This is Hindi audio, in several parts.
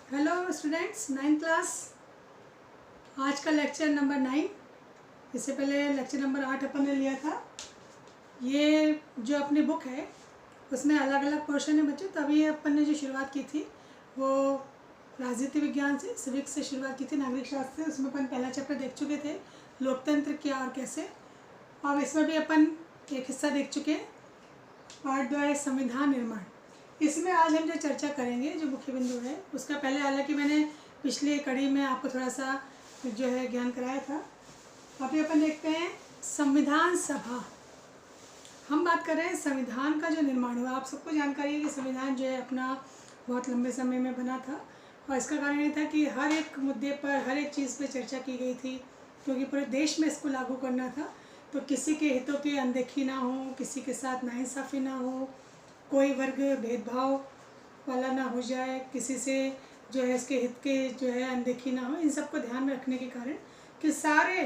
Hello students, 9th class. आज का लेक्चर नंबर 9। इससे पहले लेक्चर नंबर 8 अपन ने लिया था। ये जो अपनी बुक है उसमें अलग अलग पोर्शन है बच्चों। तो अभी अपन ने जो शुरुआत की थी वो राजनीति विज्ञान से, सिविक्स से शुरुआत की थी, नागरिक शास्त्र से। उसमें अपन पहला चैप्टर देख चुके थे, लोकतंत्र क्या और कैसे। और इसमें भी अपन एक हिस्सा देख चुके हैं, पार्ट 2 है संविधान निर्माण। इसमें आज हम जो चर्चा करेंगे, जो मुख्य बिंदु है उसका, पहले हालांकि मैंने पिछली कड़ी में आपको थोड़ा सा जो है ज्ञान कराया था। अभी अपन देखते हैं संविधान सभा। हम बात कर रहे हैं संविधान का जो निर्माण हुआ। आप सबको जानकारी है कि संविधान जो है अपना बहुत लंबे समय में बना था, और इसका कारण ये था कि हर एक मुद्दे पर, हर एक चीज़ पर चर्चा की गई थी, क्योंकि पूरे देश में इसको लागू करना था। तो किसी के हितों की अनदेखी ना हो, किसी के साथ नाइंसाफ़ी ना हो, कोई वर्ग भेदभाव वाला ना हो जाए, किसी से जो है इसके हित के जो है अनदेखी ना हो, इन सब को ध्यान में रखने के कारण कि सारे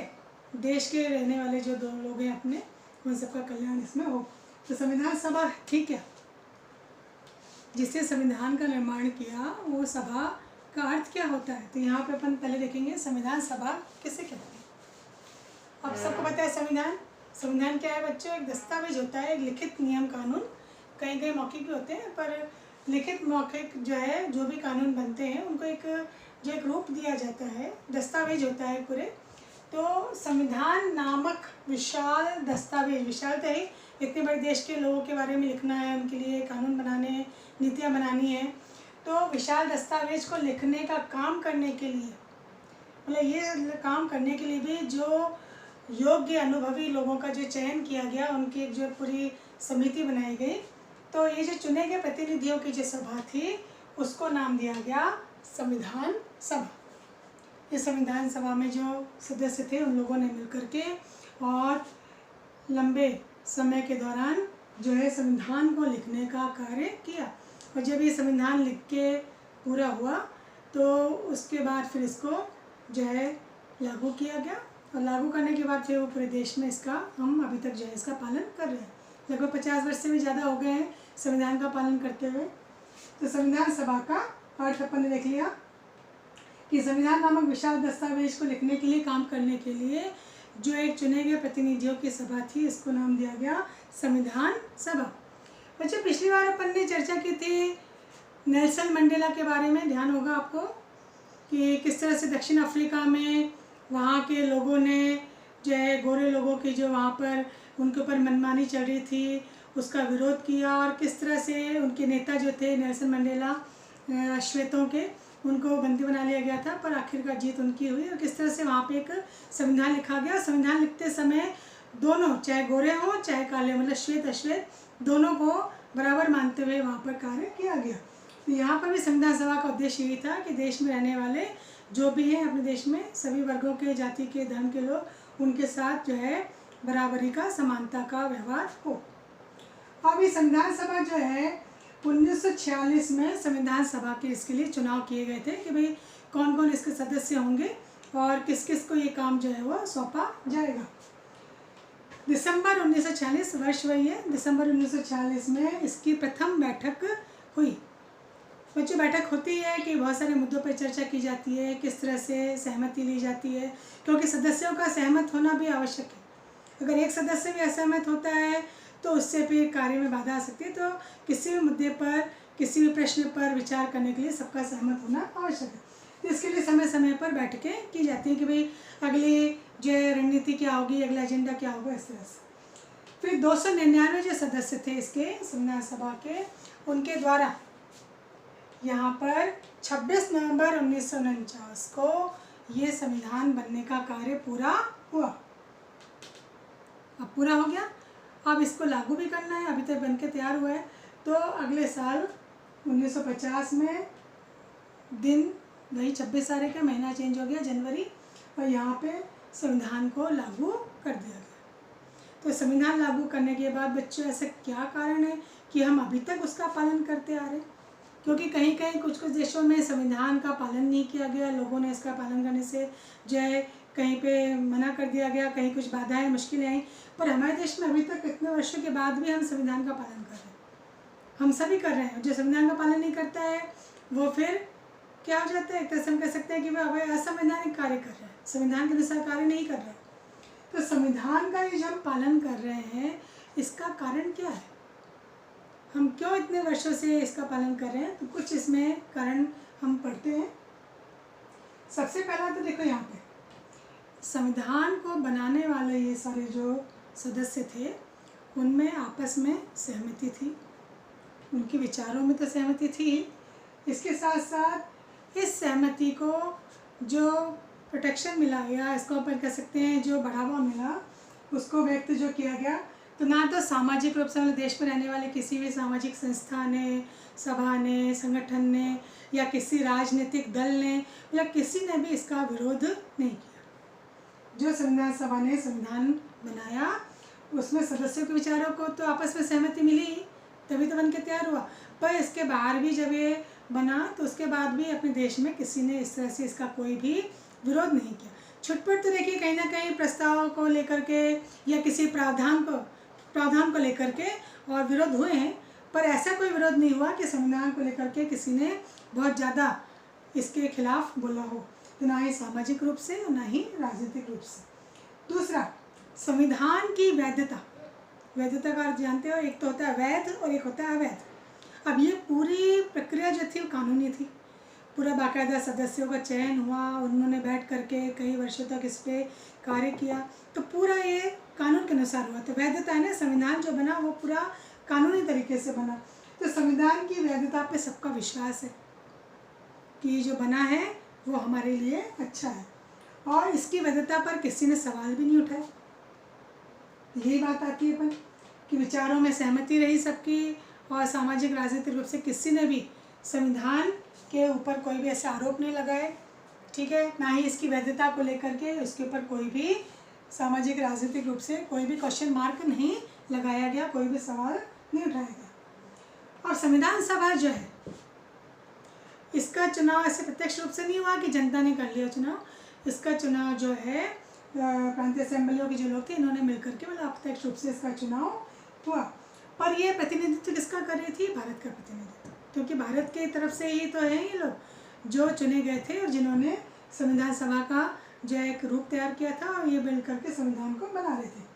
देश के रहने वाले जो दो लोग हैं अपने, उन सबका कल्याण इसमें हो। तो संविधान सभा ठीक है, जिससे संविधान का निर्माण किया, वो सभा का अर्थ क्या होता है। तो यहाँ पे अपन पहले देखेंगे संविधान सभा किसे कहते हैं। अब सबको पता है संविधान। संविधान क्या है बच्चों? एक दस्तावेज होता है, एक लिखित नियम कानून। कहीं कहीं मौखिक भी होते हैं, पर लिखित मौखिक जो है, जो भी कानून बनते हैं उनको एक रूप दिया जाता है, दस्तावेज होता है पूरे। तो संविधान नामक विशाल दस्तावेज, विशालता ही, इतने बड़े देश के लोगों के बारे में लिखना है, उनके लिए कानून बनाने, नीतियाँ बनानी है। तो विशाल दस्तावेज को लिखने का काम करने के लिए, मतलब ये काम करने के लिए भी जो योग्य अनुभवी लोगों का जो चयन किया गया, उनकी एक जो पूरी समिति बनाई गई। तो ये जो चुने गए प्रतिनिधियों की जो सभा थी, उसको नाम दिया गया संविधान सभा। इस संविधान सभा में जो सदस्य थे, उन लोगों ने मिलकर के और लंबे समय के दौरान जो है संविधान को लिखने का कार्य किया। और जब ये संविधान लिख के पूरा हुआ तो उसके बाद फिर इसको जो है लागू किया गया, और लागू करने के बाद फिर वो पूरे देश में इसका, हम अभी तक जो है इसका पालन कर रहे हैं। लगभग 50 वर्ष से भी ज़्यादा हो गए हैं संविधान का पालन करते हुए। तो संविधान सभा का अर्थ अपन ने देख लिया कि संविधान नामक विशाल दस्तावेज को लिखने के लिए, काम करने के लिए जो एक चुने गए प्रतिनिधियों की सभा थी, इसको नाम दिया गया संविधान सभा। बच्चों, पिछली बार अपन ने चर्चा की थी नेल्सन मंडेला के बारे में। ध्यान होगा आपको कि किस तरह से दक्षिण अफ्रीका में वहाँ के लोगों ने जो है, गोरे लोगों की जो वहाँ पर उनके ऊपर मनमानी चल रही थी, उसका विरोध किया, और किस तरह से उनके नेता जो थे नेल्सन मंडेला, श्वेतों के, उनको बंदी बना लिया गया था, पर आखिरकार जीत उनकी हुई। और किस तरह से वहाँ पे एक संविधान लिखा गया। संविधान लिखते समय दोनों, चाहे गोरे हों चाहे काले, मतलब श्वेत अश्वेत, दोनों को बराबर मानते हुए वहाँ पर कार्य किया गया। तो यहाँ पर भी संविधान सभा का उद्देश्य यही था कि देश में रहने वाले जो भी हैं, अपने देश में सभी वर्गों के, जाति के, धर्म के लोग, उनके साथ जो है बराबरी का, समानता का व्यवहार हो। अब ये संविधान सभा जो है 1946 में संविधान सभा के इसके लिए चुनाव किए गए थे कि भाई कौन कौन इसके सदस्य होंगे और किस किस को ये काम जो है वो सौंपा जाएगा। दिसंबर 1946, वर्ष वही है, दिसंबर 1946 में इसकी प्रथम बैठक हुई। बच्चों, बैठक होती है कि बहुत सारे मुद्दों पर चर्चा की जाती है, किस तरह से सहमति ली जाती है, क्योंकि सदस्यों का सहमत होना भी आवश्यक है। अगर एक सदस्य भी असहमत होता है तो उससे फिर कार्य में बाधा आ सकती है। तो किसी भी मुद्दे पर, किसी भी प्रश्न पर विचार करने के लिए सबका सहमत होना आवश्यक है। तो इसके लिए समय समय पर बैठकें की जाती हैं कि भाई अगली जो रणनीति क्या होगी, अगला एजेंडा क्या होगा, इस तरह से। फिर 299 जो सदस्य थे इसके संविधान सभा के, उनके द्वारा यहाँ पर 26 नवंबर 1949 को ये संविधान बनने का कार्य पूरा हुआ। अब पूरा हो गया, अब इसको लागू भी करना है। अभी तक बन के तैयार हुआ है, तो अगले साल 1950 में दिन वही 26 तारीख का, महीना चेंज हो गया, जनवरी, और यहाँ पे संविधान को लागू कर दिया गया। तो संविधान लागू करने के बाद बच्चों, ऐसा क्या कारण है कि हम अभी तक उसका पालन करते आ रहे हैं? क्योंकि कहीं कहीं कुछ कुछ देशों में संविधान का पालन नहीं किया गया, लोगों ने इसका पालन करने से जो है कहीं पे मना कर दिया गया, कहीं कुछ बाधाएं, मुश्किलें आई। पर हमारे देश में अभी तक इतने वर्षों के बाद भी हम संविधान का पालन कर रहे हैं। हम सभी कर रहे हैं। जो संविधान का पालन नहीं करता है वो फिर क्या हो जाता है, एक तरह से हम कह सकते हैं कि वह असंवैधानिक कार्य कर रहे हैं, संविधान के अनुसार कार्य नहीं कर रहे। तो संविधान का ये जो हम पालन कर रहे हैं, इसका कारण क्या है, हम क्यों इतने वर्षों से इसका पालन कर रहे हैं? तो कुछ इसमें कारण हम पढ़ते हैं। सबसे पहला तो देखो, यहाँ पे संविधान को बनाने वाले ये सारे जो सदस्य थे, उनमें आपस में सहमति थी, उनके विचारों में तो सहमति थी। इसके साथ साथ इस सहमति को जो प्रोटेक्शन मिला, या इसको अपन कह सकते हैं जो बढ़ावा मिला, उसको व्यक्त जो किया गया, तो ना तो सामाजिक रूप से मतलब देश में रहने वाले किसी भी सामाजिक संस्था ने, सभा ने, संगठन ने, या किसी राजनीतिक दल ने, या किसी ने भी इसका विरोध नहीं किया। जो संविधान सभा ने संविधान बनाया, उसमें सदस्यों के विचारों को तो आपस में सहमति मिली, तभी तो बन के तैयार हुआ। पर इसके बाहर भी जब ये बना, तो उसके बाद भी अपने देश में किसी ने इस तरह से इसका कोई भी विरोध नहीं किया। छुटपुट तो देखिए कहीं ना कहीं प्रस्ताव को लेकर के या किसी प्रावधान को लेकर के और विरोध हुए हैं, पर ऐसा कोई विरोध नहीं हुआ कि संविधान को लेकर के किसी ने बहुत ज़्यादा इसके खिलाफ बोला हो, तो ना ही सामाजिक रूप से और ना ही राजनीतिक रूप से। दूसरा, संविधान की वैधता का अर्थ जानते हो, एक तो होता है वैध और एक होता है अवैध। अब ये पूरी प्रक्रिया जो थी वो कानूनी थी, पूरा बाकायदा सदस्यों का चयन हुआ, उन्होंने बैठ करके कई वर्षों तक इस पर कार्य किया, तो पूरा ये कानून के अनुसार हुआ। तो वैधता है ना, संविधान जो बना वो पूरा कानूनी तरीके से बना। तो संविधान की वैधता पे सबका विश्वास है कि जो बना है वो हमारे लिए अच्छा है, और इसकी वैधता पर किसी ने सवाल भी नहीं उठाया। यही बात आती है अपन कि विचारों में सहमति रही सबकी, और सामाजिक राजनीतिक रूप से किसी ने भी संविधान के ऊपर कोई भी ऐसे आरोप नहीं लगाए, ठीक है, ना ही इसकी वैधता को लेकर के उसके ऊपर कोई भी सामाजिक राजनीतिक रूप से कोई भी क्वेश्चन मार्क नहीं लगाया गया, कोई भी सवाल नहीं उठाया गया। और संविधान सभा जो है, इसका चुनाव ऐसे प्रत्यक्ष रूप से नहीं हुआ कि जनता ने कर लिया चुनाव। इसका चुनाव जो है प्रांतीय असेंबलियों के जो लोग थे, इन्होंने मिलकर के मतलब अप्रत्यक्ष रूप से इसका चुनाव हुआ। पर ये प्रतिनिधित्व किसका कर रही थी? भारत का प्रतिनिधित्व, क्योंकि भारत की तरफ से ही तो है ये लोग जो चुने गए थे और जिन्होंने संविधान सभा का जो एक रूप तैयार किया था और ये मिल करके संविधान को बना रहे थे।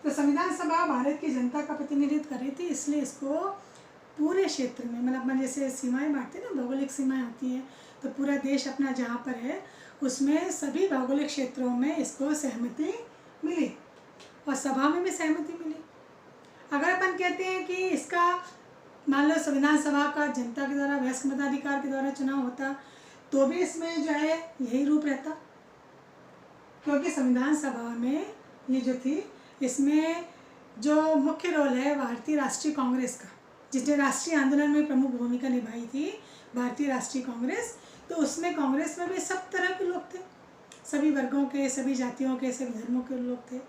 तो संविधान सभा भारत की जनता का प्रतिनिधित्व कर रही थी, इसलिए इसको पूरे क्षेत्र में मतलब अपन जैसे सीमाएं बांटते हैं ना, भौगोलिक सीमाएं होती हैं, तो पूरा देश अपना जहाँ पर है उसमें सभी भौगोलिक क्षेत्रों में इसको सहमति मिली और सभा में भी सहमति मिली। अगर अपन कहते हैं कि इसका मान लो संविधान सभा का जनता के द्वारा वयस्क मताधिकार के द्वारा चुनाव होता, तो भी इसमें जो है यही रूप रहता, क्योंकि संविधान सभा में ये जो थी, इसमें जो मुख्य रोल है भारतीय राष्ट्रीय कांग्रेस का, जिसने राष्ट्रीय आंदोलन में प्रमुख भूमिका निभाई थी, भारतीय राष्ट्रीय कांग्रेस, तो उसमें कांग्रेस में भी सब तरह के लोग थे, सभी वर्गों के, सभी जातियों के, सभी धर्मों के लोग थे।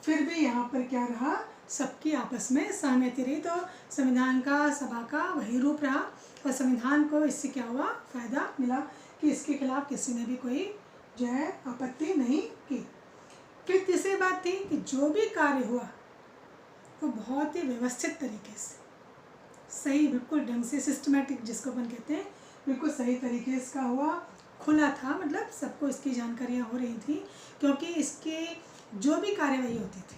फिर भी यहाँ पर क्या रहा, सबकी आपस में सहमति रही, तो संविधान का सभा का वही रूप रहा और संविधान को इससे क्या हुआ, फ़ायदा मिला कि इसके खिलाफ किसी ने भी कोई जो है आपत्ति नहीं की। फिर तीसरी बात थी कि जो भी कार्य हुआ वो बहुत ही व्यवस्थित तरीके से, सही बिल्कुल ढंग से, सिस्टमेटिक जिसको अपन कहते हैं, बिल्कुल सही तरीके से का हुआ, खुला था, मतलब सबको इसकी जानकारियाँ हो रही थी, क्योंकि इसकी जो भी कार्यवाही होती थी,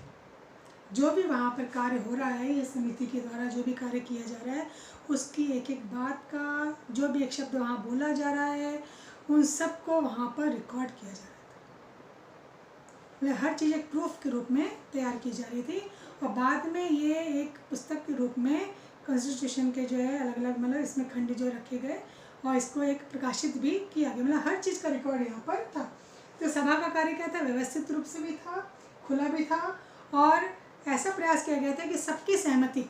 जो भी वहाँ पर कार्य हो रहा है, इस समिति के द्वारा जो भी कार्य किया जा रहा है, उसकी एक एक बात का, जो भी एक शब्द वहाँ बोला जा रहा है, उन सब को वहाँ पर रिकॉर्ड किया जा रहा था, मतलब हर चीज़ एक प्रूफ के रूप में तैयार की जा रही थी। और बाद में ये एक पुस्तक के रूप में कॉन्स्टिट्यूशन के जो है अलग अलग मतलब इसमें खंड जो रखे गए और इसको एक प्रकाशित भी किया गया, मतलब हर चीज़ का रिकॉर्ड यहाँ पर था। तो सभा का कार्य क्या था, व्यवस्थित रूप से भी था, खुला भी था, और ऐसा प्रयास किया गया था कि सबकी सहमति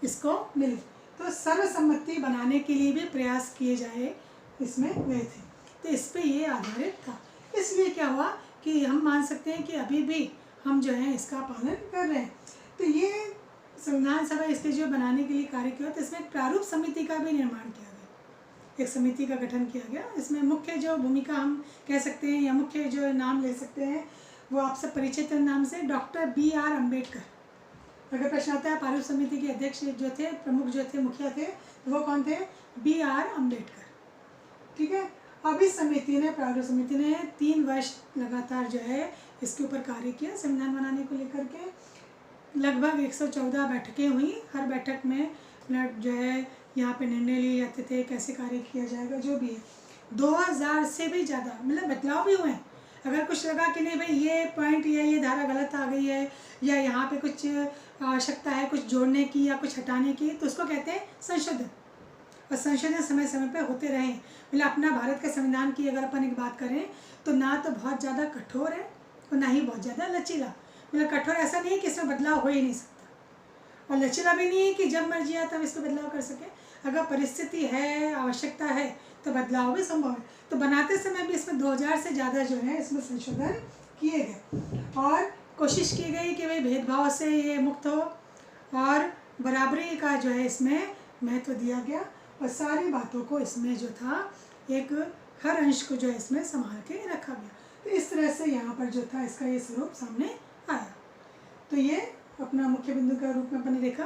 इसको मिली, तो सर्वसम्मति बनाने के लिए भी प्रयास किए जाए इसमें गए थे, तो इस पे ये आधारित था। इसलिए क्या हुआ कि हम मान सकते हैं कि अभी भी हम जो है इसका पालन कर रहे हैं। तो ये संविधान सभा इसके जो बनाने के लिए कार्य किया, तो इसमें एक प्रारूप समिति का भी निर्माण किया गया, एक समिति का गठन किया गया। इसमें मुख्य जो भूमिका हम कह सकते हैं या मुख्य जो नाम ले सकते हैं वो आप सब परिचित नाम से डॉक्टर B.R. अम्बेडकर। अगर प्रश्न आता है प्रारूप समिति के अध्यक्ष जो थे, प्रमुख जो थे, मुखिया थे, वो कौन थे? B.R. अम्बेडकर। ठीक है। अब इस समिति ने, प्रारूप समिति ने 3 वर्ष लगातार जो है इसके ऊपर कार्य किया, संविधान बनाने को लेकर के। लगभग 114 बैठकें हुई। हर बैठक में जो है यहाँ पे निर्णय लिए जाते थे कैसे कार्य किया जाएगा, जो भी है। 2000 से भी ज़्यादा मतलब बदलाव भी हुए। अगर कुछ लगा कि नहीं भाई ये पॉइंट या ये धारा गलत आ गई है या यहाँ पे कुछ आवश्यकता है कुछ जोड़ने की या कुछ हटाने की, तो उसको कहते हैं संशोधन। और संशोधन समय समय पर होते रहे। मतलब अपना भारत के संविधान की अगर अपन एक बात करें तो ना तो बहुत ज़्यादा कठोर है और ना ही बहुत ज़्यादा लचीला। मतलब कठोर ऐसा नहीं है कि इसमें बदलाव हो ही नहीं सकता, और लचीला भी नहीं है कि जब मर्जी आए तब इसमें बदलाव कर सके। अगर परिस्थिति है, आवश्यकता है तो बदलाव भी संभव है। तो बनाते समय भी इसमें 2000 से ज़्यादा जो है इसमें संशोधन किए गए और कोशिश की गई कि भाई भेदभाव से ये मुक्त हो और बराबरी का जो है इसमें महत्व दिया गया। और सारी बातों को इसमें जो था एक हर अंश को जो है इसमें संभाल के रखा गया। तो इस तरह से यहाँ पर जो था इसका ये स्वरूप सामने आया। तो ये अपना मुख्य बिंदु के रूप में अपन ने देखा।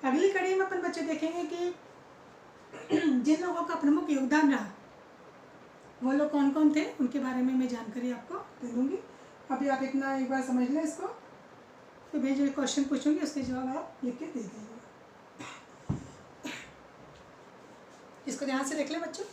अगली कड़ी में अपन बच्चे देखेंगे कि जिन लोगों का प्रमुख योगदान रहा वो लोग कौन कौन थे, उनके बारे में मैं जानकारी आपको दे दूँगी। अभी आप इतना एक बार समझ लें इसको, तो मैं जो क्वेश्चन पूछूंगी उसके जवाब आप लिख के दे दीजिएगा। इसको ध्यान से देख लें बच्चों।